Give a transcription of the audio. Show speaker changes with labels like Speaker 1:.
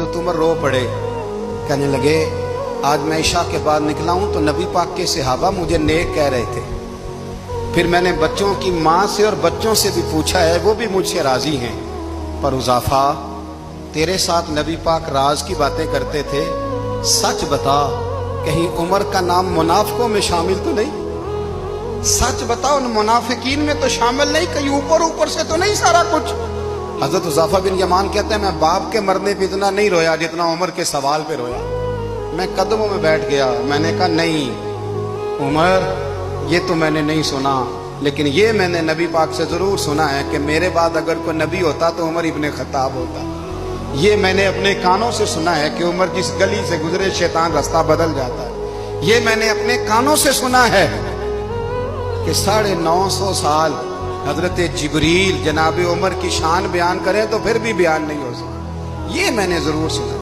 Speaker 1: हजरत उमर रो पड़े, कहने लगे आज मैं इशा के बाद निकला हूं तो नबी पाक के सहाबा मुझे नेक कह रहे थे, फिर मैंने बच्चों की माँ से और बच्चों से भी पूछा है, वो भी मुझसे राजी हैं, पर हुज़ैफा तेरे साथ नबी पाक राज की बातें करते थे, सच बता कहीं उमर का नाम मुनाफिकों में शामिल तो नहीं? सच बता उन मुनाफिकीन में तो शामिल नहीं, कहीं ऊपर ऊपर से तो नहीं सारा कुछ? हजरत हुज़ैफा बिन यमान कहते हैं मैं बाप के मरने पे इतना नहीं रोया जितना उमर के सवाल पे रोया। मैं कदमों में बैठ गया, मैंने कहा नहीं उमर ये तो मैंने नहीं सुना, लेकिन ये मैंने नबी पाक से जरूर सुना है कि मेरे बाद अगर कोई नबी होता तो उमर इब्ने खत्ताब होता। ये मैंने अपने कानों से सुना है कि उमर जिस गली से गुजरे शैतान रास्ता बदल जाता है। ये मैंने अपने कानों से सुना है कि 950 साल हजरत जिब्रील जनाब उमर की शान बयान करें तो फिर भी बयान नहीं हो सकता। ये मैंने जरूर सुना।